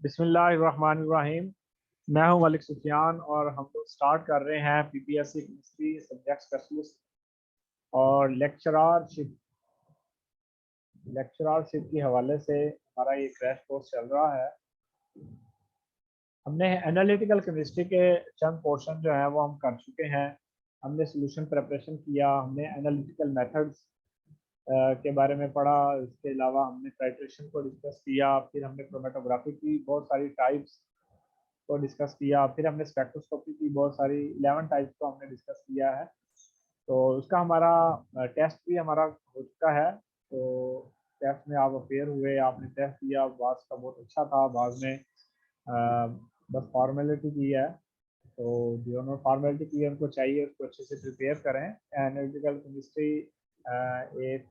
बिस्मिल्लाहिर्रहमानिर्रहीम। मैं हूं मलिक सुफियान और हम लोग स्टार्ट कर रहे हैं पीपीएससी केमिस्ट्री सब्जेक्ट स्पेशलिस्ट और लेक्चररशिप के हवाले से हमारा ये क्रैश कोर्स चल रहा है। हमने एनालिटिकल केमिस्ट्री के चंद पोर्शन जो है वो हम कर चुके हैं। हमने सॉल्यूशन प्रिपरेशन किया, हमने एनालिटिकल मेथड्स के बारे में पढ़ा। इसके अलावा हमने टाइट्रेशन को डिस्कस किया, फिर हमने क्रोमेटोग्राफी की बहुत सारी टाइप्स को डिस्कस किया, फिर हमने स्पेक्ट्रोस्कोपी की बहुत सारी 11 टाइप्स को हमने डिस्कस किया है। तो उसका हमारा टेस्ट भी हमारा हो चुका है। तो टेस्ट में आप अपेयर हुए, आपने टेस्ट दिया, बास का बहुत अच्छा था। बाद में बस फॉर्मेलिटी की है, तो जिन्होंने फॉर्मेलिटी की है उनको चाहिए उसको अच्छे से प्रिपेयर करें। एनालिटिकल केमिस्ट्री एक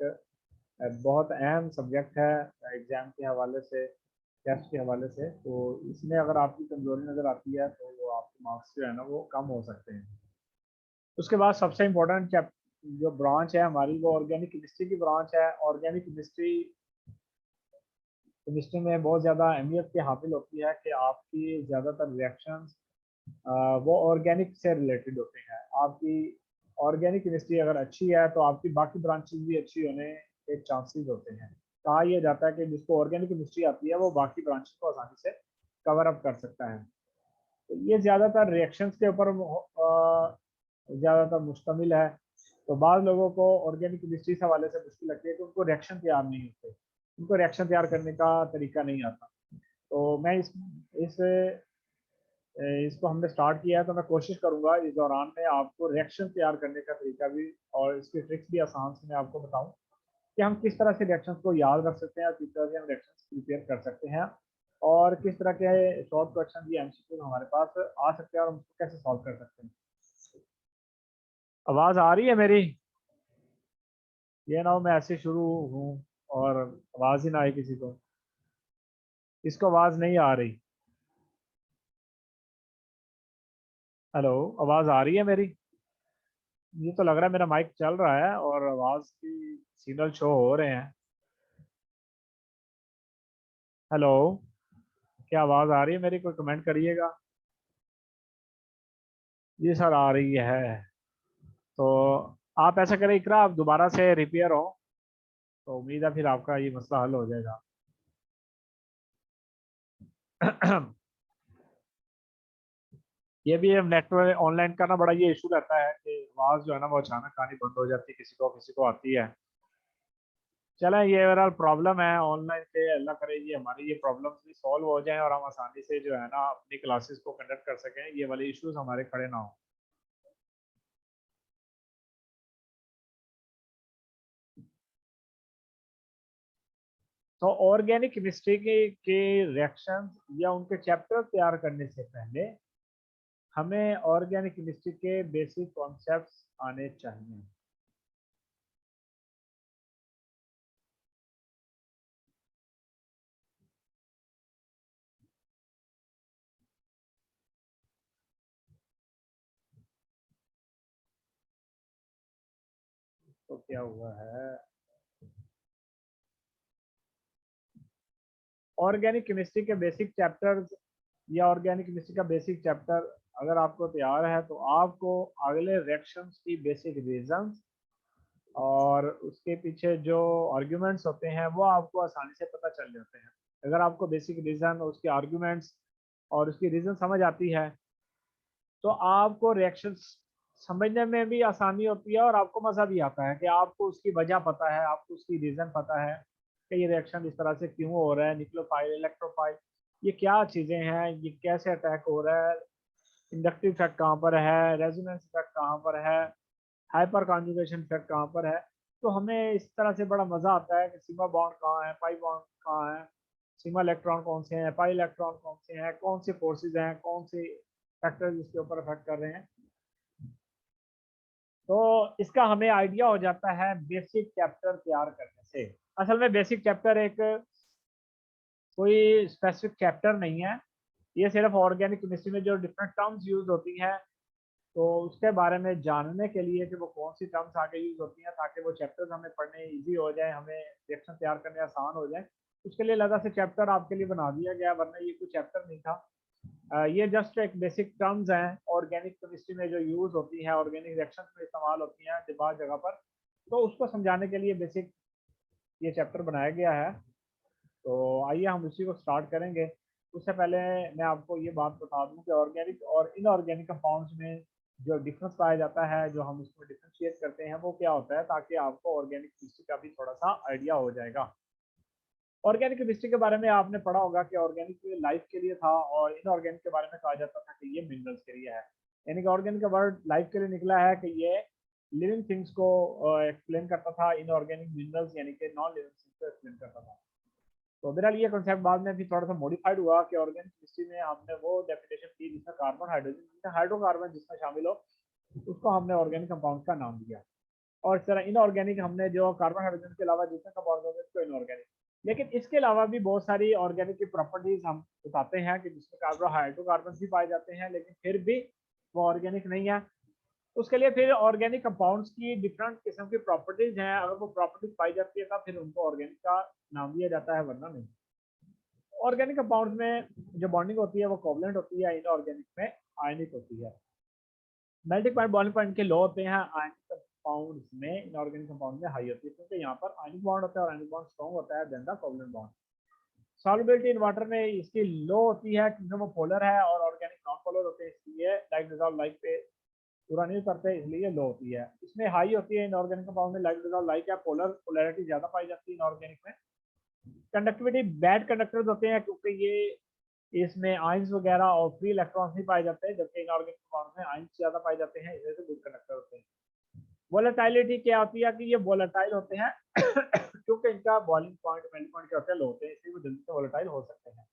बहुत अहम सब्जेक्ट है एग्ज़ाम के हवाले से, टेस्ट के हवाले से। तो इसमें अगर आपकी कमजोरी नज़र आती है तो वो आपके मार्क्स जो है ना वो कम हो सकते हैं। उसके बाद सबसे इम्पोर्टेंट जो ब्रांच है हमारी वो ऑर्गेनिक केमिस्ट्री की ब्रांच है। ऑर्गेनिक केमिस्ट्री में बहुत ज़्यादा अहमियत के हासिल होती है कि आपकी ज़्यादातर रिएक्शंस वो ऑर्गेनिक से रिलेटेड होते हैं। आपकी ऑर्गेनिक केमिस्ट्री अगर अच्छी है तो आपकी बाकी ब्रांचेस भी अच्छी होने के चांसेस होते हैं। कहा यह जाता है कि जिसको ऑर्गेनिक केमिस्ट्री आती है वो बाकी ब्रांचेस को आसानी से कवर अप कर सकता है। तो ये ज़्यादातर रिएक्शंस के ऊपर ज़्यादातर मुश्तमिल है। तो बाद लोगों को ऑर्गेनिक केमिस्ट्री से हवाले से मुश्किल लगती है कि उनको रिएक्शन तैयार नहीं होते, उनको रिएक्शन तैयार करने का तरीका नहीं आता। तो मैं इस इसको हमने स्टार्ट किया है, तो मैं कोशिश करूंगा इस दौरान में आपको रिएक्शन तैयार करने का तरीका भी और इसकी ट्रिक्स भी आसान से मैं आपको बताऊं कि हम किस तरह से रिएक्शंस को याद रख सकते हैं और किस तरह से हम रिएक्शंस प्रिपेयर कर सकते हैं और किस तरह के शॉर्ट क्वेश्चन या एमसीक्यू हमारे पास आ सकते हैं और हम उसको कैसे सॉल्व कर सकते हैं। आवाज़ आ रही है मेरी? ये ना हो मैं ऐसे शुरू हूँ और आवाज़ ही ना आए किसी को। इसको आवाज़ नहीं आ रही। हेलो, आवाज़ आ रही है मेरी? ये तो लग रहा है मेरा माइक चल रहा है और आवाज़ की सिग्नल शो हो रहे हैं। हेलो, क्या आवाज़ आ रही है मेरी? कोई कमेंट करिएगा। जी सर, आ रही है। तो आप ऐसा करें इकरा, आप दोबारा से रिपेयर हो तो उम्मीद है फिर आपका ये मसला हल हो जाएगा। ये भी नेटवर्क ऑनलाइन का ना बड़ा ये इशू रहता है कि आवाज़ जो है ना वो अचानक आनी बंद हो जाती है, किसी को आती है। चलें, ये ओवरऑल प्रॉब्लम है ऑनलाइन के, अल्लाह करे ये हमारी ये प्रॉब्लम्स भी सॉल्व हो जाएं और हम आसानी से जो है ना अपनी क्लासेस को कंडक्ट कर सकें, ये वाले इश्यूज हमारे खड़े ना हो। तो ऑर्गेनिक केमिस्ट्री के रिएक्शंस या उनके चैप्टर तैयार करने से पहले हमें ऑर्गेनिक केमिस्ट्री के बेसिक कॉन्सेप्ट्स आने चाहिए। तो क्या हुआ है, ऑर्गेनिक केमिस्ट्री के बेसिक चैप्टर्स या ऑर्गेनिक केमिस्ट्री का बेसिक चैप्टर अगर आपको तैयार है तो आपको अगले रिएक्शंस की बेसिक रीजंस और उसके पीछे जो आर्ग्यूमेंट्स होते हैं वो आपको आसानी से पता चल जाते हैं। अगर आपको बेसिक रीज़न, उसके आर्ग्यूमेंट्स और उसकी रीज़न समझ आती है तो आपको रिएक्शंस समझने में भी आसानी होती है और आपको मज़ा भी आता है कि आपको उसकी वजह पता है, आपको उसकी रीज़न पता है कि ये रिएक्शन इस तरह से क्यों हो रहा है, न्यूक्लियोफाइल, इलेक्ट्रोफाइल, ये क्या चीज़ें हैं, ये कैसे अटैक हो रहा है, इंडक्टिव इफेक्ट कहाँ पर है, रेजोनेंस इफेक्ट कहाँ पर है, हाइपर कॉन्जुगेशन इफेक्ट कहाँ पर है। तो हमें इस तरह से बड़ा मज़ा आता है कि सीमा बॉन्ड कहाँ है, पाई बॉन्ड कहाँ है, सीमा इलेक्ट्रॉन कौन से हैं, पाई इलेक्ट्रॉन कौन से हैं, कौन से फोर्सेज हैं, कौन से फैक्टर्स इसके ऊपर अफेक्ट कर रहे हैं। तो इसका हमें आइडिया हो जाता है बेसिक चैप्टर तैयार करने से। असल में बेसिक चैप्टर एक कोई स्पेसिफिक चैप्टर नहीं है, ये सिर्फ ऑर्गेनिक केमिस्ट्री में जो डिफरेंट टर्म्स यूज होती हैं तो उसके बारे में जानने के लिए कि वो कौन सी टर्म्स आगे यूज होती हैं ताकि वो चैप्टर्स हमें पढ़ने इजी हो जाए, हमें रिएक्शन तैयार करने आसान हो जाए, उसके लिए अलग से चैप्टर आपके लिए बना दिया गया, वरना ये कोई चैप्टर नहीं था। ये जस्ट एक बेसिक टर्म्स हैं ऑर्गेनिक केमिस्ट्री में जो यूज होती हैं, ऑर्गेनिक रिएक्शंस में इस्तेमाल होती हैं बाद जगह पर, तो उसको समझाने के लिए बेसिक ये चैप्टर बनाया गया है। तो आइए हम उसी को स्टार्ट करेंगे। उससे पहले मैं आपको ये बात बता दूं कि ऑर्गेनिक और इनऑर्गेनिक कंपाउंड्स में जो डिफरेंस पाया जाता है, जो हम उसमें डिफ्रेंशिएट करते हैं, वो क्या होता है, ताकि आपको ऑर्गेनिक केमिस्ट्री का भी थोड़ा सा आइडिया हो जाएगा। ऑर्गेनिक केमिस्ट्री के बारे में आपने पढ़ा होगा कि ऑर्गेनिक लाइफ के लिए था, और इनऑर्गेनिक के बारे में कहा जाता था कि ये मिनरल्स के लिए है। यानी कि ऑर्गेनिक का वर्ड लाइफ के लिए निकला है कि ये लिविंग थिंग्स को एक्सप्लेन करता था, इनऑर्गेनिक मिनरल्स यानी कि नॉन लिविंग थिंग्स को एक्सप्लेन करता था। तो बहरहाल ये कॉन्सेप्ट बाद में भी थोड़ा सा मॉडिफाइड हुआ कि ऑर्गेनिक केमिस्ट्री में हमने वो डेफिनेशन की जिसमें कार्बन हाइड्रोजन हाइड्रोकार्बन जिसमें शामिल हो, उसको हमने ऑर्गेनिक कंपाउंड का नाम दिया। और इस तरह इनऑर्गेनिक हमने जो कार्बन हाइड्रोजन के अलावा जितने कंपाउंड होंगे उसको इनऑर्गेनिक। लेकिन इसके अलावा भी बहुत सारी ऑर्गेनिक की प्रॉपर्टीज हम बताते हैं कि जिसमें कार्बन हाइड्रोकार्बन भी पाए जाते हैं, लेकिन फिर भी वो ऑर्गेनिक नहीं है। उसके लिए फिर ऑर्गेनिक कंपाउंड्स की डिफरेंट किस्म की प्रॉपर्टीज हैं, अगर वो प्रॉपर्टीज पाई जाती है तब फिर उनको ऑर्गेनिक का नाम दिया जाता है, वरना नहीं। ऑर्गेनिक कंपाउंड्स में जो बॉन्डिंग होती है वो कोवलेंट होती है, इनऑर्गेनिक में आयनिक होती है। मेल्टिंग पॉइंट बॉइलिंग पॉइंट के लो होते हैं आयनिक कंपाउंड्स में, इनऑर्गेनिक कंपाउंड में हाई होती है, क्योंकि यहाँ पर आयनिक बॉन्ड होता है और आयनिक बॉन्ड स्ट्रॉन्ग होता है then the covalent bond. Solubility in water में इसकी लो होती है क्योंकि वो पोलर है, और ऑर्गेनिक नॉन पोलर होते हैं, इसलिए लाइक डिजॉल्व लाइक पे पूरा नहीं करते, इसलिए लो होती है। इसमें हाई होती है इनऑर्गेनिक कंपाउंड में, लाइक डिजॉल्व लाइक है, पोलर पोलैरिटी ज्यादा पाई जाती है इनऑर्गेनिक में। कंडक्टिविटी बैड कंडक्टर्स होते हैं क्योंकि ये इसमें आयंस वगैरह और फ्री इलेक्ट्रॉन्स नहीं पाए जाते हैं, जबकि इनऑर्गेनिक कंपाउंड में आयंस ज्यादा पाए जाते हैं, इसलिए गुड कंडक्टर होते हैं। वोलेटाइलिटी क्या होती है कि ये वोलेटाइल होते हैं क्योंकि इनका बॉइलिंग पॉइंट मेल्टिंग पॉइंट क्या होते हैं, लो होते हैं, इसलिए वो जल्दी से वोलेटाइल हो सकते हैं।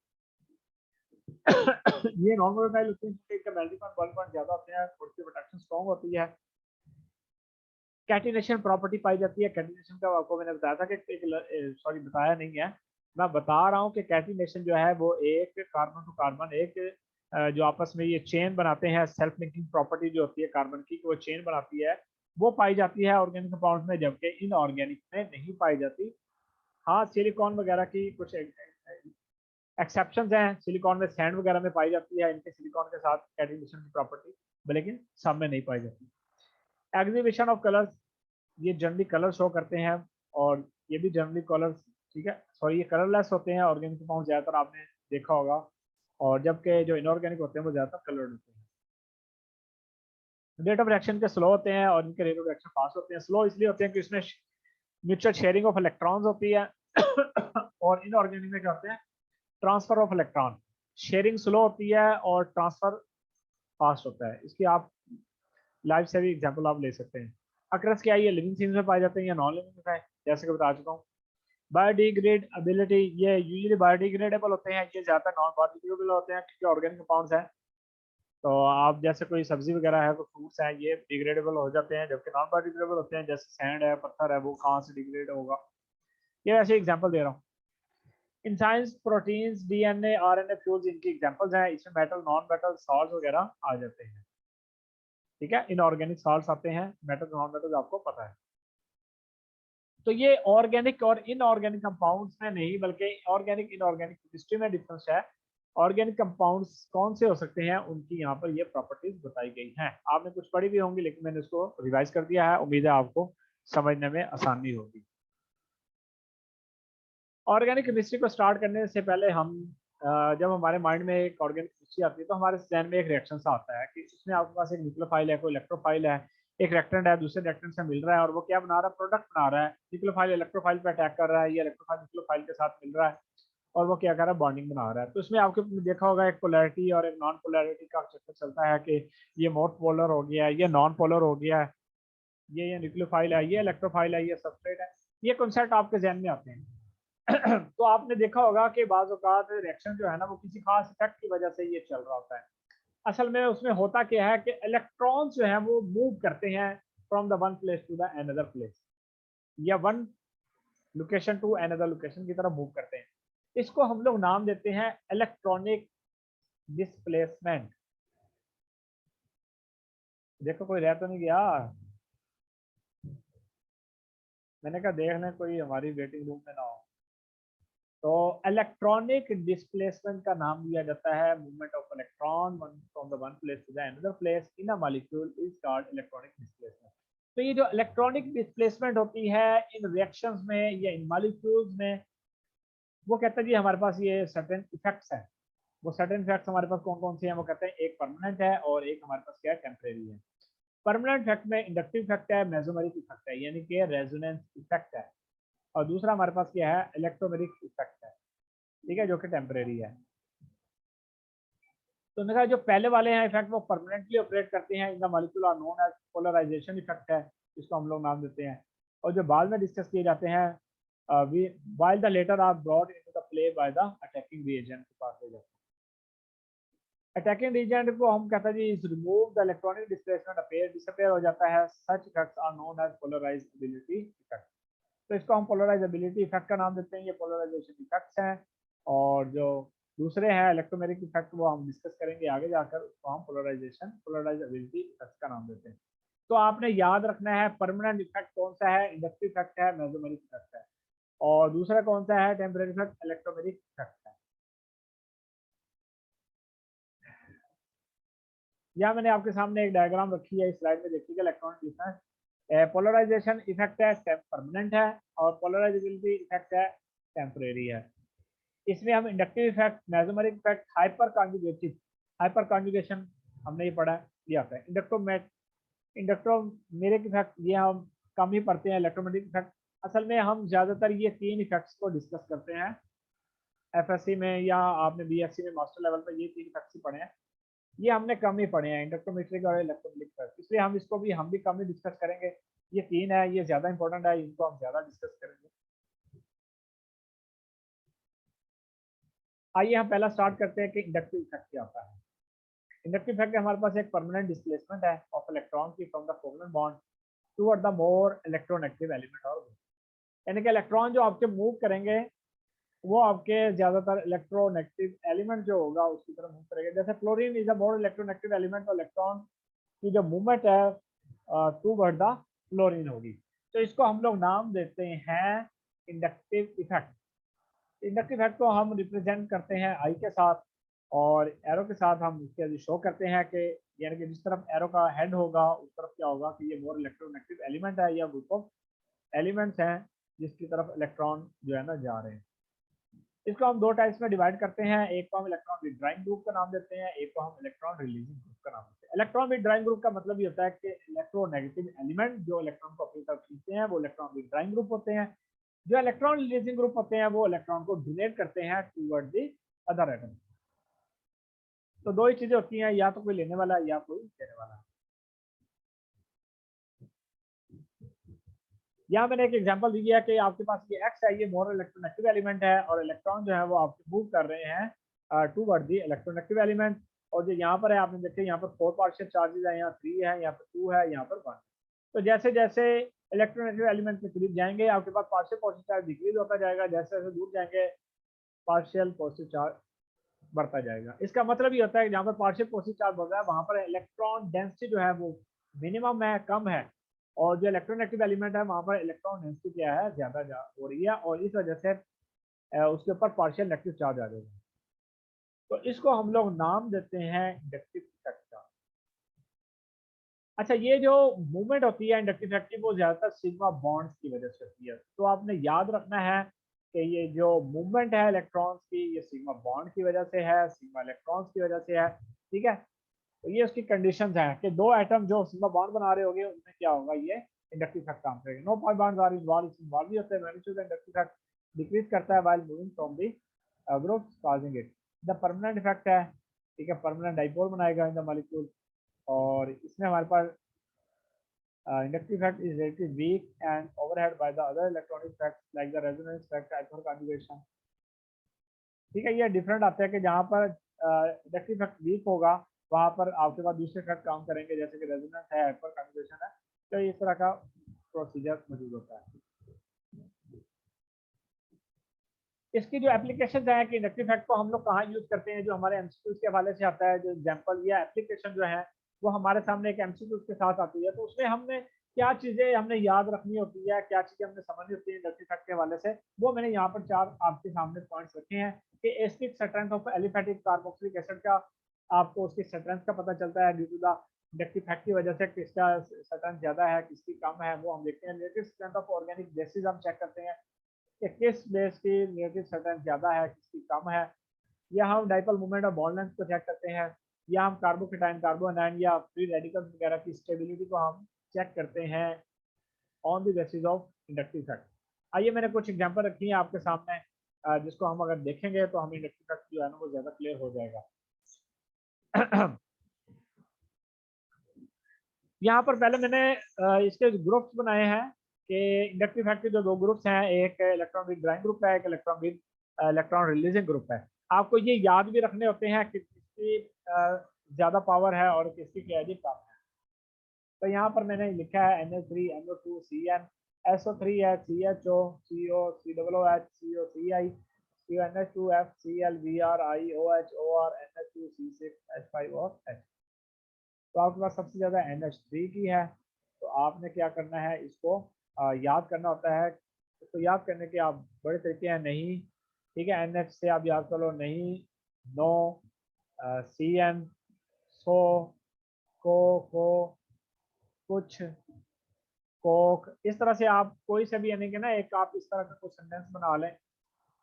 ये नॉन वोलेटाइल होते हैं क्योंकि इनका मेल्टिंग पॉइंट बॉइलिंग पॉइंट ज्यादा होते हैं, थोड़ी सी प्रोटेक्शन स्ट्रॉन्ग होती है। कैटिनेशन प्रॉपर्टी पाई जाती है। कैटिनेशन का आपको मैंने बताया था कि सॉरी बताया नहीं है, मैं बता रहा हूँ कि कैटिनेशन जो है वो एक कार्बन टू कार्बन एक जो आपस में ये चेन बनाते हैं, सेल्फ लिंकिंग प्रॉपर्टी जो होती है कार्बन की, वो चेन बनाती है, वो पाई जाती है ऑर्गेनिक कंपाउंड में, जबकि इनऑर्गेनिक में नहीं पाई जाती। हाँ, सिलिकॉन वगैरह की कुछ एक्सेप्शन हैं, सिलिकॉन में सैंड वगैरह में पाई जाती है इनके सिलिकॉन के साथ कैटिनेशन की प्रॉपर्टी, लेकिन सब में नहीं पाई जाती। एग्जीबिशन ऑफ कलर्स, ये जनरली कलर शो करते हैं, और ये भी जनरली कलर्स, ठीक है, सॉरी ये कलरलेस होते हैं ऑर्गेनिक कंपाउंड ज्यादातर आपने देखा होगा, और जबकि जो इनऑर्गेनिक होते हैं वो ज्यादातर कलर्ड होते हैं। रेट ऑफ रिएक्शन के स्लो होते हैं और इनके रेट ऑफ रिएक्शन फास्ट होते हैं। स्लो इसलिए होते हैं कि इसमें म्यूचुअल शेयरिंग ऑफ इलेक्ट्रॉन्स होती है और इनऑर्गेनिक में क्या होते हैं, transfer of electron. Sharing slow होती है और ट्रांसफर फास्ट होता है। इसकी आप लाइव से भी एग्जाम्पल आप ले सकते हैं। अक्रस क्या है, ये लिविंग थिंग्स में पाए जाते हैं या नॉन लिविंग में, जैसे कि बता चुका हूँ। बायोडिग्रेडेबिलिटी, ये यूजुअली बायोडिग्रेडेबल होते हैं, ये ज्यादा नॉन बायोडिग्रेडेबल होते हैं क्योंकि ऑर्गेनिक कंपाउंड्स हैं। तो आप जैसे कोई सब्जी वगैरह है, कोई फ्रूट्स हैं, ये डिग्रेडेबल हो जाते हैं, जबकि नॉन बायोडिग्रेडेबल होते हैं, जैसे सैंड है, पत्थर है, वो कहाँ से डिग्रेड होगा। ये वैसे एग्जाम्पल दे रहा हूँ। Enzymes, proteins, DNA, RNA, fuels इनकी एग्जांपल्स हैं। इसमें मेटल, नॉन मेटल, सॉल्ट्स वगैरह आ जाते हैं, ठीक है। इनऑर्गेनिक सॉल्ट्स आते हैं, मेटल नॉन मेटल आपको पता है। तो ये ऑर्गेनिक और इनऑर्गेनिक कंपाउंड्स में नहीं, बल्कि ऑर्गेनिक इनऑर्गेनिक केमिस्ट्री में डिफरेंस है। ऑर्गेनिक कंपाउंड्स कौन से हो सकते हैं, उनकी यहाँ पर ये प्रॉपर्टीज बताई गई हैं। आपने कुछ पढ़ी भी होंगी, लेकिन मैंने उसको रिवाइज कर दिया है, उम्मीद है आपको समझने में आसानी होगी। ऑर्गेनिक केमिस्ट्री को स्टार्ट करने से पहले हम जब हमारे माइंड में एक ऑर्गेनिक केमिस्ट्री आती है तो हमारे जहन में एक रिएक्शन सा आता है कि इसमें आपके पास एक न्यूक्लियोफाइल है, कोई इलेक्ट्रोफाइल है, एक रिएक्टेंट है, दूसरे रिएक्टेंट से मिल रहा है, और वो क्या बना रहा है, प्रोडक्ट बना रहा है। न्यूक्लियोफाइल इलेक्ट्रोफाइल पे अटैक कर रहा है, या इलेक्ट्रोफाइल न्यूक्लियोफाइल के साथ मिल रहा है, और वो क्या कर रहा है, बॉन्डिंग बना रहा है। तो इसमें आपके देखा होगा एक पोलैरिटी और एक नॉन पोलैरिटी का चक्कर चलता है कि ये मोर पोलर हो गया है, ये नॉन पोलर हो गया है, ये न्यूक्लियोफाइल है, ये इलेक्ट्रोफाइल है, ये सबस्ट्रेट है। ये कॉन्सेप्ट आपके जहन में आते हैं। तो आपने देखा होगा कि बाज़ औक़ात रिएक्शन जो है ना, वो किसी खास इफेक्ट की वजह से ये चल रहा होता है। असल में उसमें होता क्या है कि इलेक्ट्रॉन्स जो है वो मूव करते हैं from the one place to the another place, या one location to another location की तरफ मूव करते हैं। इसको हम लोग नाम देते हैं इलेक्ट्रॉनिक डिस्प्लेसमेंट। देखो कोई रह तो नहीं गया, मैंने कहा देख लें कोई हमारी वेटिंग रूम में ना हो। तो इलेक्ट्रॉनिक डिस्प्लेसमेंट का नाम दिया जाता है movement of electron from the one place to the another place in a molecule is called electronic displacement. तो ये जो इलेक्ट्रॉनिक डिस्प्लेसमेंट होती है इन रिएक्शंस में या इन मॉलिक्यूल्स में, वो कहता है जी हमारे पास ये सर्टेन इफेक्ट्स हैं। वो सर्टेन इफेक्ट्स हमारे पास कौन कौन से हैं, वो कहते हैं एक परमानेंट है और एक हमारे पास क्या है, टेम्परेरी है। परमानेंट इफेक्ट में इंडक्टिव इफेक्ट है, मेसोमेरिक इफेक्ट है यानी कि रेजोनेंस इफेक्ट है, और दूसरा हमारे पास क्या है, इलेक्ट्रोमेरिक इफेक्ट है, ठीक है, जो कि टेम्परेरी है। तो मैंने कहा जो पहले वाले हैं इफेक्ट वो परमानेंटली ऑपरेट करते हैं in the molecule are known as polarization effect है, इसको हम लोग नाम देते हैं। और जो बाद में डिस्कस किए जाते हैं while the later are brought into the play by the attacking reagent के पास ले जाते हैं। अटैकिंग रिएजेंट को हम कहते हैं G is remove the electronic displacement appear disappear हो जाता है, such effects are known as polarisability effect. तो इसको हम पोलराइजेबिलिटी इफेक्ट का नाम देते हैं, ये पोलराइजेशन इफेक्ट्स हैं। और जो दूसरे हैं इलेक्ट्रोमेरिक इफेक्ट वो हम डिस्कस करेंगे आगे जाकर, उसको हम पोलराइजेबिलिटी इफेक्ट का नाम देते हैं। तो आपने याद रखना है परमानेंट इफेक्ट कौन सा है, इंडक्टिव इफेक्ट है, मेसोमेरिक इफेक्ट है, और दूसरा कौन सा है, टेम्परेरी इफेक्ट, इलेक्ट्रोमेरिक इफेक्ट है। यहाँ मैंने आपके सामने एक डायग्राम रखी है, इस स्लाइड में देखिएगा इलेक्ट्रॉनिक डिफरेंस। पोलराइजेशन इफेक्ट है परमानेंट है, और पोलराइजेबिलिटी इफेक्ट है टेम्परेरी है। इसमें हम inductive effect, mesomeric effect, hyper conjugation हमने ये पढ़ा है, ये आता है। इंडक्ट्रोमेरिक इफेक्ट ये हम कम ही पढ़ते हैं। इलेक्ट्रोमेटिक इफेक्ट असल में हम ज्यादातर ये तीन इफेक्ट्स को डिस्कस करते हैं एफएससी में, या आपने बीएससी में मास्टर लेवल पर ये तीन इफेक्ट्स ही पढ़े हैं, ये हमने कम ही पढ़े हैं, इंडक्ट्रोमेट्रिक और इलेक्ट्रोमेटिक इफेक्ट, इसलिए हम इसको भी कम ही डिस्कस करेंगे। ये तीन है, ये ज्यादा इंपॉर्टेंट है, इनको हम ज्यादा डिस्कस करेंगे। आइए हम पहला स्टार्ट करते हैं कि इंडक्टिव इफेक्ट क्या होता है। इंडक्टिव इफेक्ट हमारे पास एक परमानेंट डिस्प्लेसमेंट है ऑफ इलेक्ट्रॉन की from the covalent bond toward the more electronegative element, और यानी कि इलेक्ट्रॉन जो आपके मूव करेंगे वो आपके ज्यादातर इलेक्ट्रोनेगेटिव एलिमेंट जो होगा उसकी तरफ मूव करेंगे। जैसे fluorine is a more electronegative element, और इलेक्ट्रॉन की जो मूवमेंट है टुवर्ड द फ्लोरीन होगी। तो इसको हम लोग नाम देते हैं इंडक्टिव इफेक्ट। इंडक्टिव इफेक्ट को हम रिप्रेजेंट करते हैं आई के साथ, और एरो के साथ हम इसके शो करते हैं कि यानी कि जिस तरफ एरो का हेड होगा उस तरफ क्या होगा कि ये मोर इलेक्ट्रोनेगेटिव एलिमेंट है या ग्रुप ऑफ एलिमेंट्स हैं जिसकी तरफ इलेक्ट्रॉन जो है ना जा रहे हैं। इसको हम दो टाइप्स में डिवाइड करते हैं, एक को हम इलेक्ट्रॉन विड्रॉइंग ग्रुप का नाम देते हैं, एक को हम इलेक्ट्रॉन रिलीजिंग ग्रुप का नाम देते हैं। इलेक्ट्रॉन विड्रॉइंग ग्रुप का मतलब ये होता है कि इलेक्ट्रोनेगेटिव एलिमेंट जो इलेक्ट्रॉन को अपनी तरफ खींचते हैं वो इलेक्ट्रॉन विड्रॉइंग ग्रुप होते हैं। जो इलेक्ट्रॉन रिलीजिंग ग्रुप होते हैं वो इलेक्ट्रॉन को डोनेट करते हैं टूवर्ड द अदर एटम। तो दो ही चीजें होती हैं, या तो कोई लेने वाला है या कोई देने वाला है। यहाँ मैंने एक एग्जांपल दिया कि आपके पास ये एक्स है, ये मोर इलेक्ट्रोनेगेटिव एलिमेंट है, और इलेक्ट्रॉन जो है वो आपके मूव कर रहे हैं टूवर्ड द इलेक्ट्रोनेगेटिव एलिमेंट। और जो यहाँ पर है आपने देखे यहाँ पर 4 पार्शियल चार्जेस है, यहाँ 3 है, यहाँ पर 2 है, यहाँ पर 1। तो जैसे जैसे इलेक्ट्रोनेगेटिव एलिमेंट के करीब जाएंगे आपके पास पार्शियल पॉजिटिव चार्ज डिक्रीज होता जाएगा, जैसे जैसे दूर जाएंगे पार्शियल पॉजिटिव चार्ज बढ़ता जाएगा। इसका मतलब ये होता है कि जहाँ पर पार्शियल पॉजिटिव चार्ज बढ़ रहा है वहाँ पर इलेक्ट्रॉन डेंसिटी जो है वो मिनिमम है, कम है, और जो इलेक्ट्रोनेगेटिव एलिमेंट है वहाँ पर इलेक्ट्रॉन डेंसिटी क्या है, ज्यादा हो रही है, और इस वजह से उसके ऊपर पार्शियल नेगेटिव चार्ज आ जाएगा। तो इसको हम लोग नाम देते हैं इंडक्टिव इफेक्ट का। अच्छा, ये जो मूवमेंट होती है इंडक्टिव इफेक्ट की वो ज्यादातर सिग्मा बॉन्ड्स की वजह से होती है। तो आपने याद रखना है कि ये जो मूवमेंट है इलेक्ट्रॉन्स की ये सिग्मा बॉन्ड की वजह से है, सिग्मा इलेक्ट्रॉन्स की वजह से है, ठीक है। तो ये उसकी कंडीशंस हैं कि दो एटम जो सिग्मा बॉन्ड बना रहे होंगे उनमें क्या होगा, ये इंडक्टिव इफेक्ट काम करेगा। No point bonds are involve भी होते हैं, मैग्नीट्यूड इंडक्टिव इफेक्ट डिक्रीज करता है while moving from the groups causing it. The permanent effect है, ठीक है, परमानेंट डाइपोल बनाएगा इन द मॉलिक्यूल, और इसमें हमारे पास inductive effect is relatively weak and overhead by the other electronic effects like the resonance effect, hyperconjugation। ठीक है, ये डिफरेंट आता है कि जहाँ पर इंडक्टिव इफेक्ट वीक होगा वहाँ पर आपके पास दूसरे इफेक्ट काम करेंगे, जैसे कि रेजोनेंस है, हाइपरकंजुगेशन है। तो इस तरह का प्रोसीजर मौजूद होता है। इसकी जो एप्लीकेशन है कि इंडक्टिव इफेक्ट को हम लोग कहाँ यूज करते हैं, जो हमारे एमसीक्यूज के हवाले से आता है, जो एग्जांपल या एप्लीकेशन जो है वो हमारे सामने एक एमसीक्यूज के साथ आती है। तो उसमें हमने क्या चीजें हमने याद रखनी होती है, क्या चीजें हमने समझनी होती है इंडक्टिव इफेक्ट के हवाले से, वो मैंने यहाँ पर 4 आपके सामने पॉइंट्स रखे हैं कि acidic strength of aliphatic carboxylic acid का आपको उसकी स्ट्रेंथ का पता चलता है due to the inductive effect की वजह से, किसका स्ट्रेंथ ज्यादा है किसकी कम है वो हम देखते हैं। Relative strength of organic basis हम चेक करते हैं कि किस बेस की रिलेटिव स्ट्रेंथ ज्यादा है किसकी कम है, या हम डाइपोल मोमेंट और बॉन्ड लेंथ को चेक करते हैं, या हम कार्बोकेटाइन कार्बोनाइन या फ्री रेडिकल्स वगैरह की स्टेबिलिटी को हम चेक करते हैं on the basis of inductive effect. आइए मैंने कुछ एग्जांपल रखी है आपके सामने, जिसको हम अगर देखेंगे तो हमें इंडक्टिव इफेक्ट जो है ना वो ज्यादा क्लियर हो जाएगा। यहाँ पर पहले मैंने इसके ग्रुप्स बनाए हैं कि इंडक्टिव इफेक्ट के जो 2 ग्रुप्स हैं, एक इलेक्ट्रॉन विद ड्राइंग ग्रुप है, एक electron with electron releasing group है। आपको ये याद भी रखने होते हैं कि किसकी ज्यादा पावर है और किसकी क्या है कम है। तो यहाँ पर मैंने लिखा है NH3 NO2 CN, SO3 है CHO CO COOH CO CI CONH2F Cl Br I OH OR NH2 C6 H5 और H। तो आपके पास सबसे ज्यादा NH3 की है, तो आपने क्या करना है इसको याद करना होता है। इसको याद करने के आप बड़े तरीके हैं, नहीं ठीक है NH से आप याद कर लो, नहीं नो CN सो को कुछ कोक, इस तरह से आप कोई से भी यानी कि ना एक आप इस तरह का कुछ सेंटेंस बना लें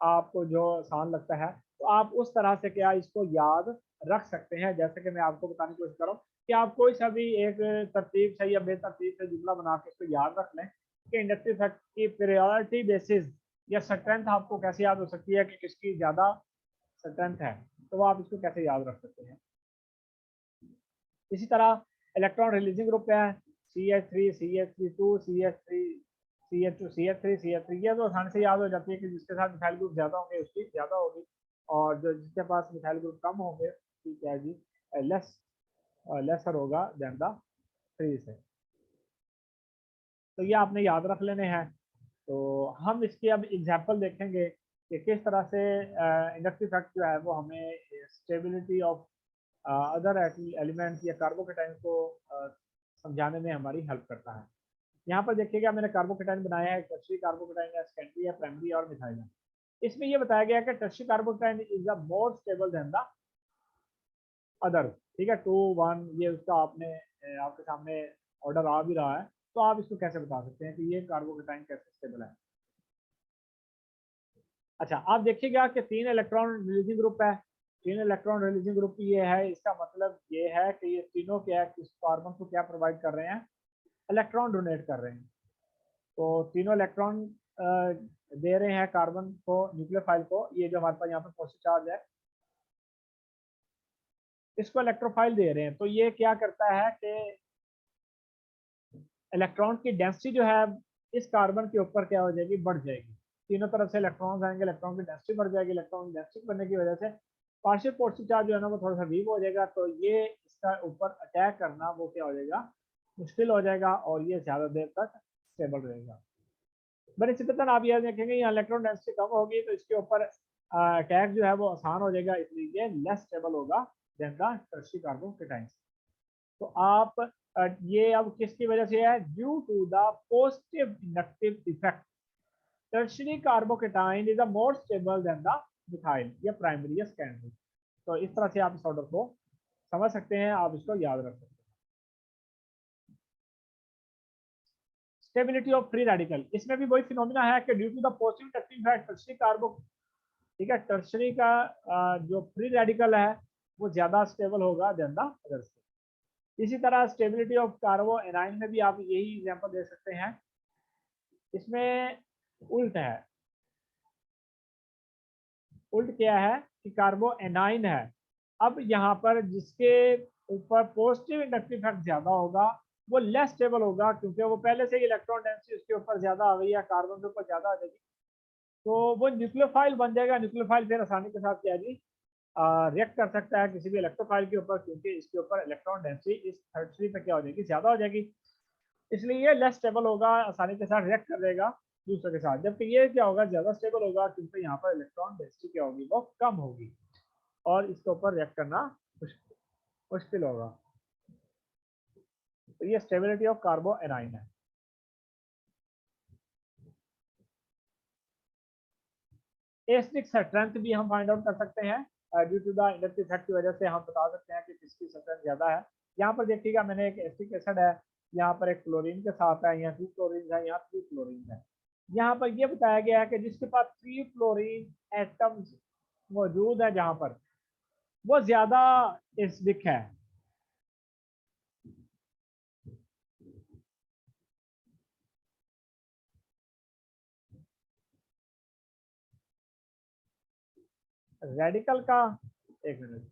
आपको जो आसान लगता है, तो आप उस तरह से क्या इसको याद रख सकते हैं। जैसे कि मैं आपको बताने की कोशिश कर रहा हूँ कि आप कोई सा भी एक तरतीब से या बेतरतीब से जुमला बना के इसको याद रख लें कि इंडक्टिव इफेक्ट की प्रायोरिटी बेसिस या स्ट्रेंथ आपको कैसे याद हो सकती है कि किसकी ज़्यादा स्ट्रेंथ है, तो वो आप इसको कैसे याद रख सकते हैं। इसी तरह इलेक्ट्रॉन रिलीजिंग ग्रुप है CH3 CH2 CH3 CH2 CH3 CH3, ये तो आसानी से याद हो जाती है कि जिसके साथ मिथाइल ग्रुप ज्यादा होंगे उसकी ज्यादा होगी, और जो जिसके पास मिथाइल ग्रुप कम होंगे उसकी क्या जी लेसर होगा देन द 3 से। तो ये आपने याद रख लेने हैं। तो हम इसकी अब एग्जाम्पल देखेंगे कि किस तरह से इंडक्टिव इफेक्ट जो है वो हमें स्टेबिलिटी ऑफ अदर एलिमेंट्स या कार्बोकेटाइन को समझाने में हमारी हेल्प करता है। यहाँ पर देखिएगा मैंने कार्बोकेटाइन बनाया है, टर्शियरी कार्बोकेटाइन है, सेकेंडरी है, प्राइमरी और मिथाइल है। इसमें ये बताया गया है कि tertiary carbocation is the more stable than the other. ठीक है 2 1 ये उसका आपने आपके सामने ऑर्डर आ भी रहा है, तो आप इसको कैसे बता सकते हैं कि ये कार्बोकेटाइन कैसे स्टेबल है। अच्छा आप देखिएगा कि 3 इलेक्ट्रॉन रिलीजिंग ग्रुप है, 3 इलेक्ट्रॉन रिलीजिंग ग्रुप ये है, इसका मतलब ये है कि ये तीनों क्या है, किस कार्बन को क्या प्रोवाइड कर रहे हैं, इलेक्ट्रॉन डोनेट कर रहे हैं। तो तीनों इलेक्ट्रॉन दे रहे हैं कार्बन को, न्यूक्लियोफाइल को, ये जो हमारे पास यहाँ पे पॉजिटिव चार्ज है इसको इलेक्ट्रोफाइल दे रहे हैं। तो ये क्या करता है कि इलेक्ट्रॉन की डेंसिटी जो है इस कार्बन के ऊपर क्या हो जाएगी, बढ़ जाएगी। तीनों तरफ से इलेक्ट्रॉन्स आएंगे, इलेक्ट्रॉन की डेंसिटी बढ़ जाएगी, इलेक्ट्रॉन डेंसिटी बढ़ने की वजह से पार्शियल पॉजिटिव चार्ज जो है ना वो थोड़ा सा वीक हो जाएगा, तो ये इसका ऊपर अटैक करना वो क्या हो जाएगा, मुश्किल हो जाएगा, और ये ज्यादा देर तक स्टेबल रहेगा। बड़े सिंपल आप ये देखेंगे यहाँ इलेक्ट्रॉन डेंसिटी कम होगी तो इसके ऊपर अटैक जो है वो आसान हो जाएगा, इसलिए ये लेस स्टेबल होगा देन द टर्शियरी कार्बोकेटाइन। तो आप ये अब किसकी वजह से है, due to the positive inductive effect tertiary carbocation is a more stable than the methyl या प्राइमरी या सेकेंडरी। तो इस तरह से आप इस ऑर्डर को समझ सकते हैं, आप इसको याद रख सकते हैं। स्टेबिलिटी ऑफ फ्री रेडिकल, इसमें भी वही फिनोमिना है कि due to the positive inductive effect tertiary carbo, ठीक है टर्शियरी का जो फ्री रेडिकल है वो ज्यादा स्टेबल होगा देन द अदर्स। इसी तरह स्टेबिलिटी ऑफ कार्बो एनाइन में भी आप यही एग्जांपल दे सकते हैं, इसमें उल्ट है। उल्ट क्या है कि कार्बो एनाइन है, अब यहाँ पर जिसके ऊपर पॉजिटिव इंडक्टिव इफेक्ट ज्यादा होगा वो लेस स्टेबल होगा, क्योंकि वो पहले से ही इलेक्ट्रॉन डेंसिटी उसके ऊपर ज्यादा आ गई है, कार्बन के ऊपर ज्यादा आ जाएगी, तो वो न्यूक्लियोफाइल बन जाएगा। न्यूक्लियोफाइल फिर आसानी के साथ क्या जी रिएक्ट कर सकता है किसी भी इलेक्ट्रोफाइल के ऊपर, क्योंकि इसके ऊपर इलेक्ट्रॉन डेंसिटी इस थर्ड पे क्या हो जाएगी, ज्यादा हो जाएगी, इसलिए ये लेस स्टेबल होगा, आसानी के साथ रिएक्ट कर देगा दूसरे के साथ। जबकि ये क्या होगा, ज्यादा स्टेबल होगा, क्योंकि यहाँ पर इलेक्ट्रॉन डेंसिटी क्या होगी, वो कम होगी, और इसके ऊपर रिएक्ट करना मुश्किल होगा। तो ये स्टेबिलिटी ऑफ कार्बो एनाइन है। एसिडिक स्ट्रेंथ भी हम फाइंड आउट कर सकते हैं due to the inductive effect की वजह से हम बता सकते हैं कि किसकी स्ट्रेंथ ज्यादा है। यहाँ पर देखिएगा मैंने एक एसिटिक एसिड है, यहाँ पर एक क्लोरीन के साथ है, यहाँ 2 क्लोरीन है, यहाँ 3 क्लोरीन है। यहाँ पर यह बताया गया है कि जिसके पास 3 फ्लोरीन एटम्स मौजूद है जहाँ पर वो ज्यादा एसिडिक है। रेडिकल का एक मिनट,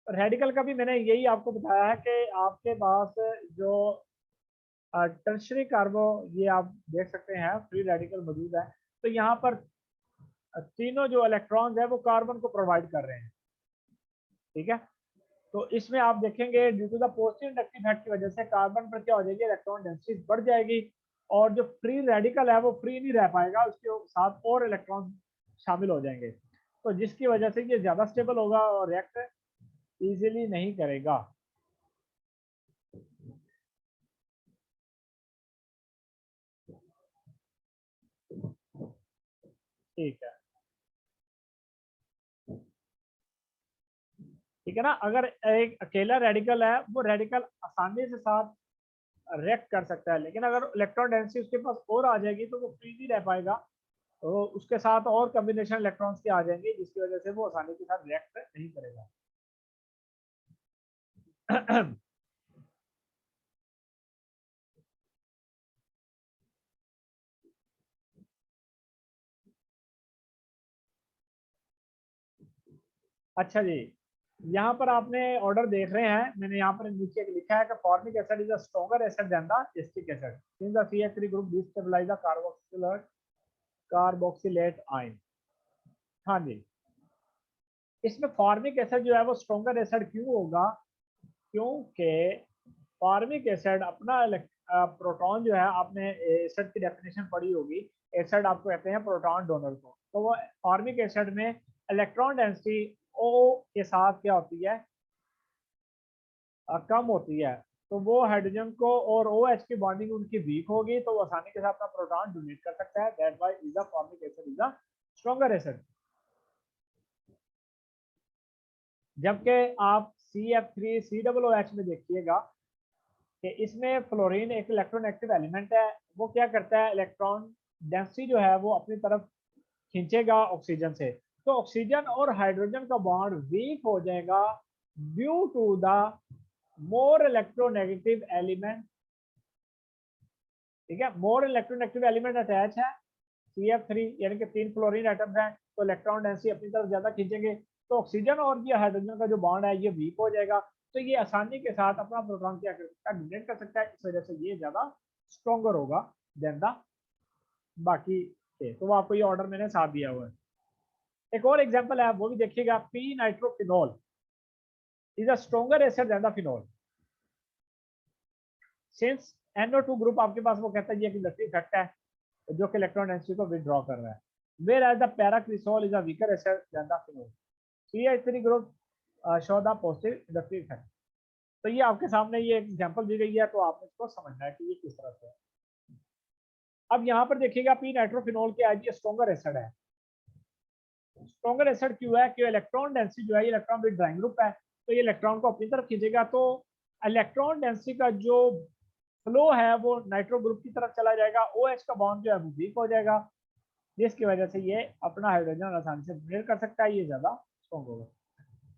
रेडिकल का भी मैंने यही आपको बताया है कि आपके पास जो टर्शरी कार्बो, ये आप देख सकते हैं फ्री रेडिकल मौजूद है, तो यहाँ पर तीनों जो इलेक्ट्रॉन्स है वो कार्बन को प्रोवाइड कर रहे हैं। ठीक है, तो इसमें आप देखेंगे due to the positive inductive effect की वजह से कार्बन पर क्या हो जाएगी, इलेक्ट्रॉन डेंसिटी बढ़ जाएगी और जो फ्री रेडिकल है वो फ्री नहीं रह पाएगा, उसके साथ और इलेक्ट्रॉन शामिल हो जाएंगे, तो जिसकी वजह से ये ज्यादा स्टेबल होगा और रिएक्ट इजीली नहीं करेगा। ठीक है, ठीक है ना। अगर एक अकेला रेडिकल है वो रेडिकल आसानी से साथ रिएक्ट कर सकता है, लेकिन अगर इलेक्ट्रॉन डेंसिटी उसके पास और आ जाएगी तो वो फ्री नहीं रह पाएगा, तो उसके साथ और कॉम्बिनेशन इलेक्ट्रॉन्स की आ जाएंगी जिसकी वजह से वो आसानी के साथ रिएक्ट नहीं करेगा। अच्छा जी, यहाँ पर आपने ऑर्डर देख रहे हैं, मैंने यहाँ पर नीचे लिखा है कि formic acid is a stronger acid than the acetic acid since the CH3 group destabilize the carboxylate ion. हाँ जी, इसमें फॉर्मिक एसिड जो है वो स्ट्रॉन्गर एसिड क्यों होगा, क्योंकि फॉर्मिक एसिड अपना प्रोटॉन जो है, आपने एसिड की डेफिनेशन पढ़ी होगी, एसिड आपको कहते हैं प्रोटॉन डोनर को, तो वो फॉर्मिक एसिड में इलेक्ट्रॉन डेंसिटी O के साथ क्या होती है, कम होती है, तो वो हाइड्रोजन को और OH की बॉन्डिंग उनकी वीक होगी, तो वो आसानी के साथ अपना प्रोटॉन डोनेट कर सकता है, that why is the formic acid is the stronger acid. जबकि आप CF3COOH में देखिएगा कि इसमें फ्लोरीन एक इलेक्ट्रोनेगेटिव एलिमेंट है, वो क्या करता है, इलेक्ट्रॉन डेंसिटी जो है वो अपनी तरफ खींचेगा ऑक्सीजन से, तो ऑक्सीजन और हाइड्रोजन का बॉन्ड वीक हो जाएगा due to the more electronegative element. ठीक है, मोर इलेक्ट्रोनेगेटिव एलिमेंट अटैच है, CF3 यानी कि 3 फ्लोरीन एटम्स हैं, तो इलेक्ट्रॉन डेंसिटी अपनी तरफ ज्यादा खींचेंगे, तो ऑक्सीजन और ये हाइड्रोजन का जो बॉन्ड है ये वीक हो जाएगा, तो ये आसानी के साथ अपना प्रोटॉन क्या कर सकता है, डोनेट कर सकता है, इस वजह से ये ज्यादा स्ट्रॉन्गर होगा देन द बाकी के। तो वो आपको ये ऑर्डर मैंने साथ दिया हुआ है। एक और एग्जांपल है वो भी देखिएगा, P nitrophenol is a stronger acid than the phenol since NO2 group आपके पास वो कहता है ये इंडक्टिव इफेक्ट है जो कि इलेक्ट्रॉन डेंसिटी को विथड्रॉ कर रहा है, where as the paracresol is a weaker acid than the phenol, CH3 group show the positive inductive effect. तो ये आपके सामने ये एग्जांपल दी गई है, तो आपने इसको समझना है कि ये किस तरह से है। अब यहाँ पर देखिएगा पी नाइट्रोफिनॉल के आज ये स्ट्रॉन्गर एसिड है, स्ट्रॉन्गर एसिड क्यों है, कि इलेक्ट्रॉन डेंसिटी जो है, ये इलेक्ट्रॉन विथड्राइंग ग्रुप है, तो ये इलेक्ट्रॉन को अपनी तरफ खींचेगा, तो इलेक्ट्रॉन डेंसिटी का जो फ्लो है वो नाइट्रो ग्रुप की तरफ चला जाएगा, OH का बॉन्ड जो है वो वीक हो जाएगा, जिसकी वजह से ये अपना हाइड्रोजन आसानी से डोनेट कर सकता है, ये ज्यादा स्ट्रॉन्ग होगा।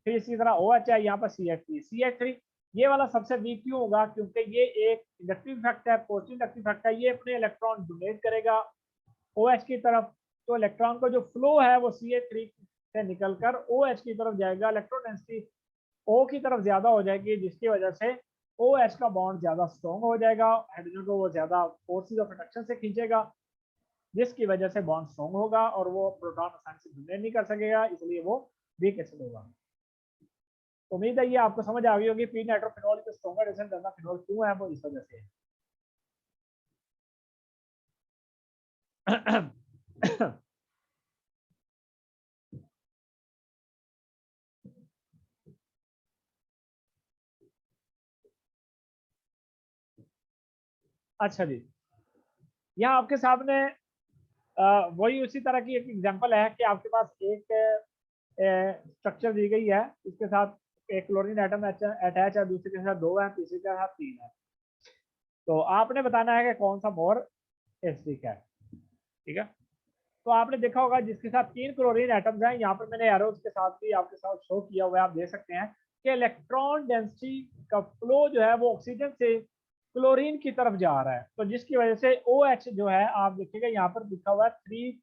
फिर इसी तरह OH है, यहाँ पर CH3 ये वाला सबसे वीक क्यों होगा, क्योंकि ये एक इंडक्टिव इफेक्ट है, पॉजिटिव इंडक्टिव इफेक्ट है, ये अपने इलेक्ट्रॉन डोनेट करेगा OH की तरफ, तो इलेक्ट्रॉन का जो फ्लो है वो CH3 से निकलकर OH की तरफ जाएगा, इलेक्ट्रॉन डेंसिटी O की तरफ ज्यादा हो जाएगी, जिसकी वजह से OH का बॉन्ड ज्यादा स्ट्रॉन्ग हो जाएगा, हाइड्रोजन को वो ज्यादा फोर्सेस ऑफ अट्रैक्शन से खींचेगा, जिसकी वजह से बॉन्ड स्ट्रॉन्ग होगा और वो प्रोटॉन आसानी से डोनेट नहीं कर सकेगा, इसलिए वो वीक एसिड होगा। तो उम्मीद है ये आपको समझ आ गई होगी पी नाइट्रोफिनॉल के stronger acid than the phenol क्यों है, वो इस वजह से है। अच्छा जी, यहाँ आपके सामने वही उसी तरह की एक एग्जांपल है कि आपके पास एक स्ट्रक्चर दी गई है, इसके साथ एक क्लोरीन एटम अटैच है, दूसरे के साथ 2 है, तीसरे के साथ 3 है। तो आपने बताना है कि कौन सा मोर एसिडिक है। ठीक है, तो आपने देखा होगा जिसके साथ 3 क्लोरीन एटम्स हैं, यहाँ पर मैंने एरोज के साथ भी आपके साथ शो किया हुआ है, आप देख सकते हैं कि इलेक्ट्रॉन डेंसिटी का फ्लो जो है वो ऑक्सीजन से क्लोरीन की तरफ जा रहा है, तो जिसकी वजह से OH जो है आप देखिएगा यहाँ पर लिखा हुआ है 3,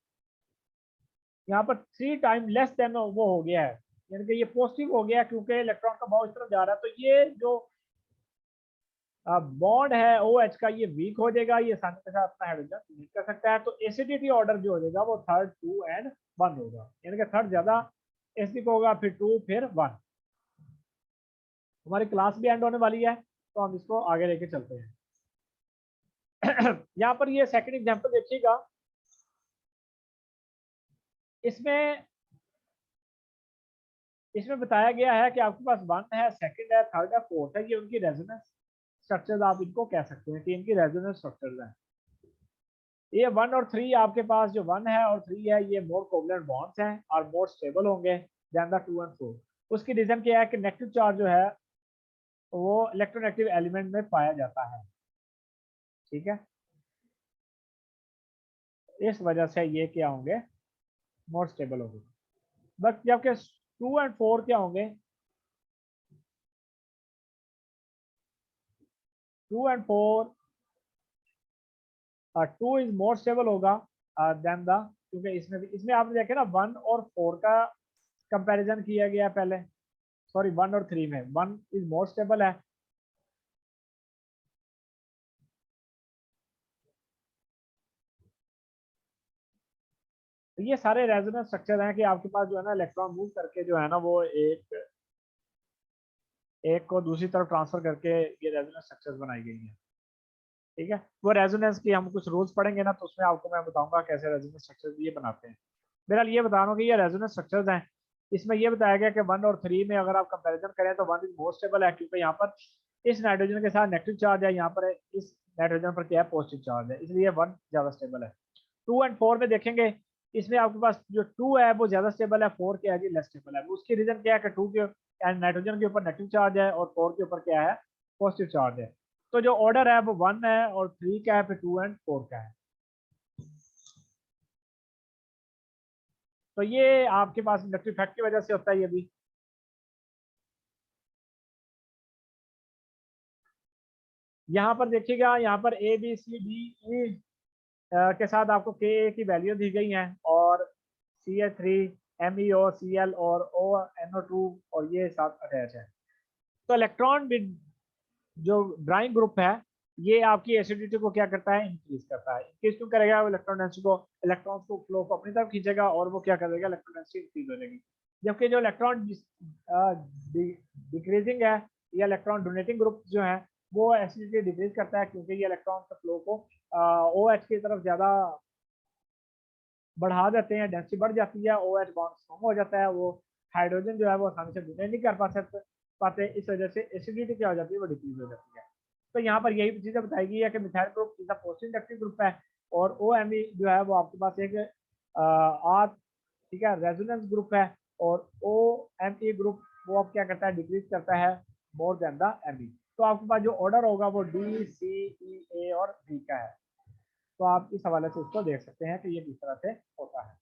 यहाँ पर 3 टाइम लेस देन वो हो गया है, यानी कि ये पॉजिटिव हो गया क्योंकि इलेक्ट्रॉन का भाव इस तरफ जा रहा है। तो ये जो बॉन्ड है OH का ये वीक हो जाएगा, ये आसानी के साथ अपना हाइड्रोजन लीक कर सकता है। तो एसिडिटी ऑर्डर जो हो जाएगा वो 3rd 2 एंड 1 होगा, यानी कि 3rd ज्यादा एसिडिक होगा, फिर 2, फिर 1। हमारी क्लास भी एंड होने वाली है तो हम इसको आगे लेके चलते हैं। यहाँ पर ये सेकंड एग्जांपल देखिएगा, इसमें इसमें बताया गया है कि आपके पास 1 है, 2nd है, 3rd है, 4th है, ये उनकी रेजोनेंस स्ट्रक्चर्स आप इनको कह सकते हैं कि इनकी रेजोनेंस स्ट्रक्चर्स हैं। ये 1 और 3 आपके पास जो 1 है और 3 है ये मोर कोवलेंट बॉन्ड्स हैं और मोर स्टेबल होंगे देन द 2 एंड 4। उसकी रीजन क्या है कि नेगेटिव चार्ज जो है वो इलेक्ट्रोनेगेटिव एलिमेंट में पाया जाता है। ठीक है, इस वजह से ये क्या होंगे, मोर स्टेबल होंगे। बट जबकि 2 एंड 4 क्या होंगे, 2 एंड 4 2 इज मोर स्टेबल होगा देन द, क्योंकि इसमें आपने देखे ना 1 और 4 का कंपैरिजन किया गया पहले, सॉरी 1 और 3 में 1 इज मोर स्टेबल है। तो ये सारे रेजोनेंस स्ट्रक्चर हैं कि आपके पास जो है ना इलेक्ट्रॉन मूव करके जो है ना वो एक एक को दूसरी तरफ ट्रांसफर करके ये रेजोनेंस स्ट्रक्चर्स बनाई गई हैं। ठीक है, वो रेजोनेंस की हम कुछ रूल्स पढ़ेंगे ना तो उसमें आपको मैं बताऊंगा कैसे रेजोनेंस स्ट्रक्चर्स ये बनाते हैं। बहरहाल ये बता रहा हूँ कि ये रेजोनेंस स्ट्रक्चर्स हैं, इसमें ये बताया गया कि 1 और 3 में अगर आप कंपैरिजन करें तो 1 इज मोर स्टेबल है क्योंकि यहाँ पर इस नाइट्रोजन के साथ नेगेटिव चार्ज है, यहाँ पर इस नाइट्रोजन पर क्या है, पॉजिटिव चार्ज है, इसलिए 1 ज्यादा स्टेबल है। 2 एंड 4 में देखेंगे, इसमें आपके पास जो 2 है वो ज्यादा स्टेबल है, 4 क्या है जी लेस स्टेबल है। उसकी रीजन क्या है कि 2 के नाइट्रोजन के ऊपर नेगेटिव चार्ज है और 4 के ऊपर क्या है, पॉजिटिव चार्ज है। तो जो ऑर्डर है वो 1 है और 3 का है, फिर 2 एंड 4 का है। तो ये आपके पास इलेक्ट्रिक इफेक्ट की वजह से होता है ये भी। यहाँ पर देखिएगा, यहाँ पर ABCDE के साथ आपको Ka की वैल्यू दी गई है और CH3 MEOCl और ONO2 और ये साथ अटैच है। तो इलेक्ट्रॉन जो ड्राइंग ग्रुप है ये आपकी एसिडिटी को क्या करता है, इंक्रीज करता है। इंक्रीज क्यों करेगा, इलेक्ट्रॉन डेंसिटी को, इलेक्ट्रॉन्स को फ्लो को अपनी तरफ खींचेगा और वो क्या करेगा, इलेक्ट्रॉन डेंसिटी इंक्रीज हो जाएगी। जबकि जो इलेक्ट्रॉन डिक्रीजिंग है या इलेक्ट्रॉन डोनेटिंग ग्रुप जो है वो एसिडिटी डिक्रीज करता है क्योंकि ये इलेक्ट्रॉन के फ्लो को OH की तरफ ज्यादा बढ़ा देते हैं, डेंसिटी बढ़ जाती है, OH बॉन्ड स्ट्रॉन्ग हो जाता है, वो हाइड्रोजन जो है वो आसानी से डोनेट नहीं कर पाते, इस वजह से एसिडिटी क्या हो जाती है, वो डिक्रीज हो जाती है। तो यहाँ पर यही चीजें बताई गई है कि methyl group is positive electric group है और OMe जो है वो आपके पास एक आर, ठीक है, रेजोनेंस ग्रुप है और OMe ग्रुप वो अब क्या करता है, डिक्रीज करता है मोर देन द Me। तो आपके पास जो ऑर्डर होगा वो D, C, E, A और D का है। तो आप इस हवाले से इसको देख सकते हैं कि ये किस तरह से होता है,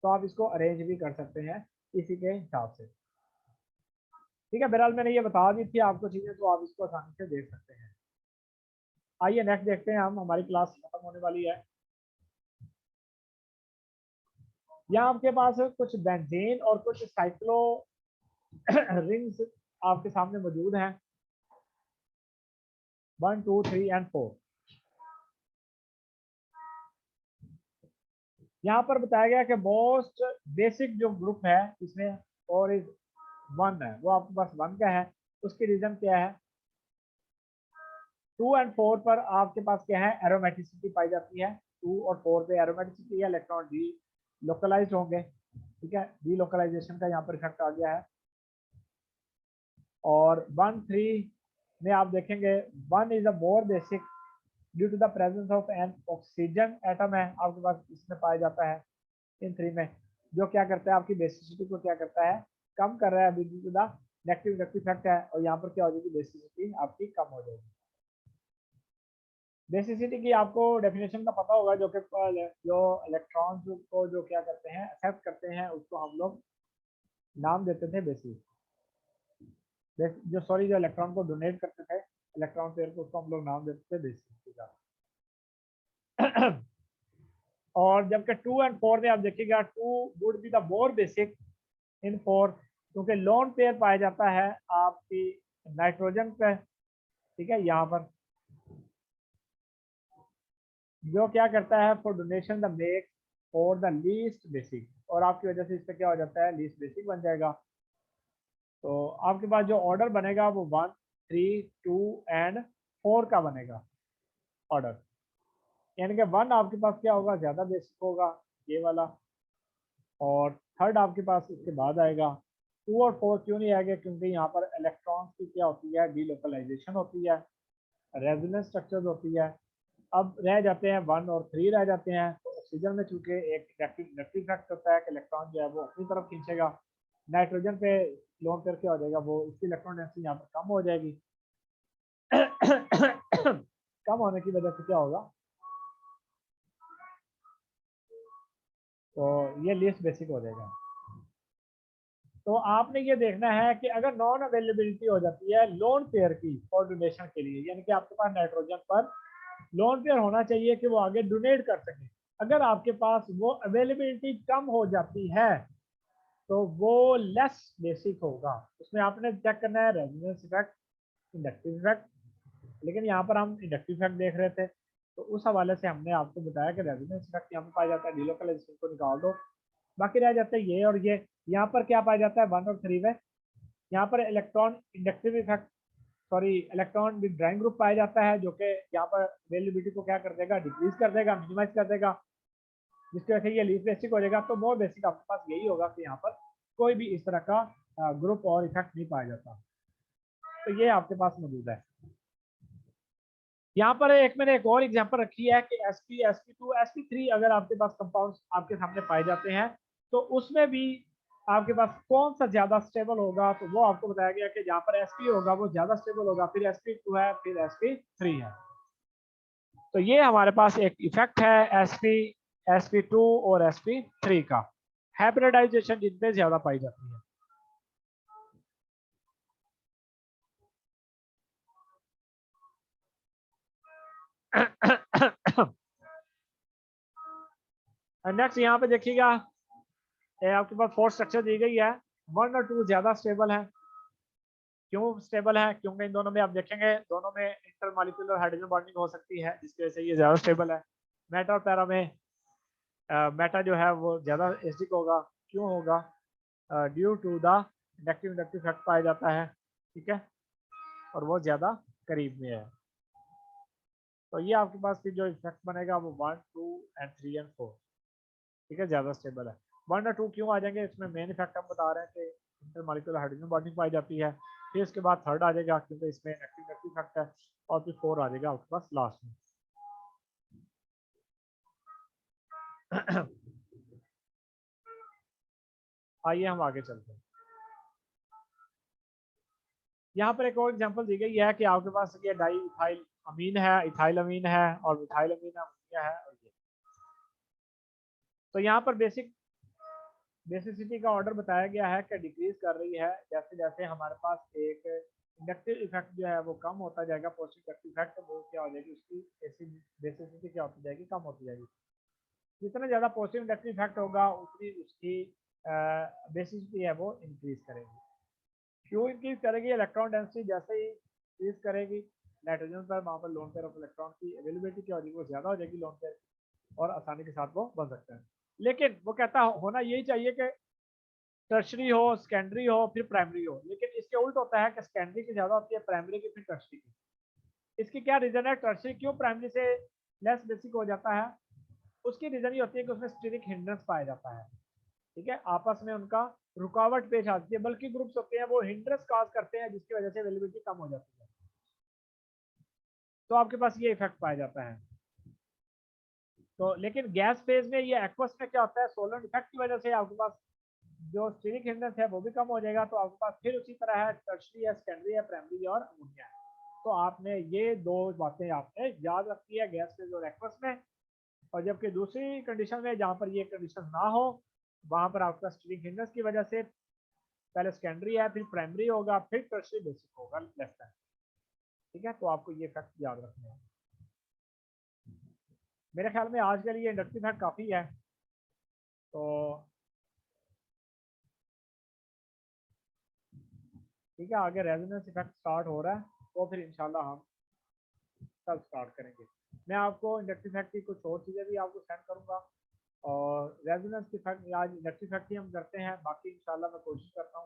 तो आप इसको अरेंज भी कर सकते हैं इसी के हिसाब से। ठीक है, बहरहाल मैंने ये बता दी थी आपको चीजें, तो आप इसको आसानी से देख सकते हैं। आइए नेक्स्ट देखते हैं, हम हमारी क्लास खत्म होने वाली है। यहाँ आपके पास कुछ बेंजीन और कुछ साइक्लो रिंग्स आपके सामने मौजूद हैं, 1 2 3 एंड 4। यहाँ पर बताया गया कि मोस्ट बेसिक जो ग्रुप है इसमें और इज 1 है, वो आपके पास 1 का है। उसकी रीजन क्या है, 2 एंड 4 पर आपके पास क्या है, एरोमेटिसिटी पाई जाती है। 2 और 4 पे एरोमेटिसिटी है, इलेक्ट्रॉन डी लोकलाइज होंगे। ठीक है, डी लोकलाइजेशन का यहाँ पर इफेक्ट आ गया है। और 1 3 में आप देखेंगे 1 is a more basic due to the presence of an oxygen atom है आपके पास, इसमें पाया जाता है इन 3 में, जो क्या करता है आपकी बेसिसिटी को क्या करता है, कम कर रहा है, due to the negative inductive effect है, और यहाँ पर क्या हो जाएगी, बेसिसिटी आपकी कम हो जाएगी। बेसिसिटी की आपको डेफिनेशन का पता होगा, जो इलेक्ट्रॉन्स को जो क्या करते हैं, एक्सेप्ट करते हैं, उसको हम लोग नाम देते थे बेसिस। जो इलेक्ट्रॉन को डोनेट करते थे इलेक्ट्रॉन पेयर को, उसको हम लोग नाम देते थे बेसिस का। और जबकि 2 और 4 में आप देखिएगा 2 would be the more basic in 4, क्योंकि लोन पेयर पाया जाता है आपकी नाइट्रोजन पे, ठीक है, यहाँ पर जो क्या करता है for donation the make for the least basic, और आपकी वजह से इसका क्या हो जाता है, लीस्ट बेसिक बन जाएगा। तो आपके पास जो ऑर्डर बनेगा वो 1, 3, 2 एंड 4 का बनेगा ऑर्डर, यानी कि 1 आपके पास क्या होगा, ज़्यादा बेसिक होगा ये वाला, और थर्ड आपके पास इसके बाद आएगा। 2 और 4 क्यों नहीं आएगा, क्योंकि यहाँ पर इलेक्ट्रॉन्स की क्या होती है, डीलोकलाइजेशन होती है, रेजोनेंस स्ट्रक्चर्स होती है। अब रह जाते हैं 1 और 3 रह जाते हैं। तो ऑक्सीजन में चूंकि एक इंडक्टिव इफेक्ट होता है कि इलेक्ट्रॉन जो है वो अपनी तरफ खींचेगा, नाइट्रोजन पे लोन पेयर क्या हो जाएगा, वो इसकी इलेक्ट्रॉन डेंसिटी यहाँ पर कम हो जाएगी। कम होने की वजह से क्या होगा, तो ये लीस्ट बेसिक हो जाएगा। तो आपने ये देखना है कि अगर नॉन अवेलेबिलिटी हो जाती है लोन पेयर की फॉर डोनेशन के लिए, यानी कि आपके पास नाइट्रोजन पर लोन पेयर होना चाहिए कि वो आगे डोनेट कर सके, अगर आपके पास वो अवेलेबिलिटी कम हो जाती है तो वो लेस बेसिक होगा। उसमें आपने चेक करना है रेजोनेंस इफेक्ट, इंडक्टिव इफेक्ट, लेकिन यहाँ पर हम इंडक्टिव इफेक्ट देख रहे थे, तो उस हवाले से हमने आपको बताया कि रेजोनेंस इफेक्ट यहाँ पर पाया जाता है, डीलोकलाइजेशन को निकाल दो, बाकी रह जाते हैं ये और ये। यहाँ पर क्या पाया जाता है 1 और 3 में, यहाँ पर electron inductive effect, sorry electron withdrawing group पाया जाता है, जो कि यहाँ पर अवेलेबिलिटी को क्या कर देगा, डिक्रीज कर देगा, मिनिमाइज कर देगा, जिसकी वजह से ये लीस्ट बेसिक हो जाएगा। तो मोर बेसिक आपके पास यही होगा कि यहाँ पर कोई भी इस तरह का ग्रुप और इफेक्ट नहीं पाया जाता। तो ये आपके पास मौजूद है। यहाँ पर मैंने एक और एग्जांपल रखी है कि sp, sp2, sp3 अगर आपके पास कंपाउंड्स आपके सामने पाए जाते हैं तो उसमें भी आपके पास कौन सा ज्यादा स्टेबल होगा, तो वो आपको बताया गया कि जहाँ पर sp होगा वो ज्यादा स्टेबल होगा, फिर sp2 है, फिर sp3 है। तो ये हमारे पास एक इफेक्ट है sp2 और sp3 का, हाइब्रिडाइजेशन जिनपे ज्यादा पाई जाती है। नेक्स्ट यहाँ पे देखिएगा आपके पास 4 स्ट्रक्चर दी गई है, 1 और 2 ज्यादा स्टेबल है। क्यों स्टेबल है, क्योंकि इन दोनों में आप देखेंगे दोनों में इंटरमॉलिक्यूलर हाइड्रोजन बॉन्डिंग हो सकती है, जिसकी वजह से ये ज्यादा स्टेबल है। मेटा और पैरा में मेटा जो है वो ज्यादा एसिडिक होगा। क्यों होगा, due to the inductive inductive effect पाया जाता है, ठीक है, और वो ज्यादा करीब में है। तो ये आपके पास फिर जो इफेक्ट बनेगा वो 1, 2 एंड 3 एंड 4, ठीक है, ज्यादा स्टेबल है। 1 और 2 क्यों आ जाएंगे, इसमें मेन इफेक्ट हम बता रहे हैं कि इंटरमॉलिक्यूलर हाइड्रोजन बॉन्डिंग पाई जाती है। फिर इसके बाद थर्ड आ जाएगा क्योंकि इसमें एक्टिव इफेक्ट है, और फिर 4 आ जाएगा आपके पास लास्ट में। आइए हम आगे चलते हैं। यहाँ पर एक और एग्जांपल दी गई है कि आपके पास ये डाई इथाइल अमीन है, इथाइल अमीन है, और मिथाइल अमीन अमोनिया है, और ये तो यहाँ पर बेसिसिटी का ऑर्डर बताया गया है कि डिक्रीज कर रही है जैसे जैसे हमारे पास एक इंडक्टिव इफेक्ट जो है वो कम होता जाएगा, पॉजिटिव इंडक्टिव इफेक्ट वो क्या हो जाएगी, उसकी बेसिसिटी क्या होती जाएगी, कम होती जाएगी। जितना ज़्यादा पॉजिटिव इंडक्टिव इफेक्ट होगा उतनी उसकी बेसिसिटी है वो इंक्रीज करेगी। क्यों इंक्रीज करेगी, इलेक्ट्रॉन डेंसिटी जैसे ही इंक्रीज करेगी नाइट्रोजन पर, वहाँ पर लोन पेयर ऑफ इलेक्ट्रॉन की अवेलेबिलिटी क्या हो जाएगी, वो ज़्यादा हो जाएगी लोन पेयर, और आसानी के साथ वो बन सकता है। लेकिन वो कहता होना यही चाहिए कि टर्शरी हो, सेकेंडरी हो, फिर प्राइमरी हो, लेकिन इसके उल्ट होता है कि सेकेंडरी की ज़्यादा होती है, प्राइमरी की फिर टर्शरी की। इसकी क्या रीज़न है, टर्शरी क्यों प्राइमरी से लेस बेसिक हो जाता है, उसकी रीज़न ये होती है कि उसमें स्टीरिक हिंड्रेंस पाया जाता है, ठीक है, आपस में उनका रुकावट पेश आती है, बल्कि ग्रुप्स होते हैं वो हिंड्रेंस काज करते हैं, जिसकी वजह से अवेलेबिलिटी कम हो जाती है। तो आपके पास ये इफेक्ट पाया जाता है। तो लेकिन गैस फेज में ये एक्वस में क्या होता है, सोलर इफेक्ट की वजह से आपके पास जो स्टीरिक हिंड्रेंस है वो भी कम हो जाएगा, तो आपके पास फिर उसी तरह है टर्शरी है, सेकेंडरी है, प्राइमरी और अमोनिया है। तो आपने ये दो बातें आपने याद रखी है गैस फेज और एक्वस में। और जबकि दूसरी कंडीशन में जहाँ पर ये कंडीशन ना हो, वहाँ पर आपका स्टीरिक हिंड्रेंस की वजह से पहले सेकेंडरी है, फिर प्राइमरी होगा, फिर टर्शरी बेसिक होगा लेफ्ट हैंड। ठीक है, तो आपको ये फैक्ट याद रखने हैं। मेरे ख्याल में आज के लिए इंडक्टिव फैक्ट काफ़ी है। तो ठीक है, आगे रेजोनेंस इफेक्ट स्टार्ट हो रहा है, तो फिर इंशाल्लाह हम कल स्टार्ट करेंगे। मैं आपको इंडक्टिव फैक्ट की कुछ और चीज़ें भी आपको सेंड करूँगा, और रेजोनेंस इफेक्ट आज इंडक्टिव फैक्ट ही हम करते हैं, बाकी इंशाल्लाह मैं कोशिश करता हूँ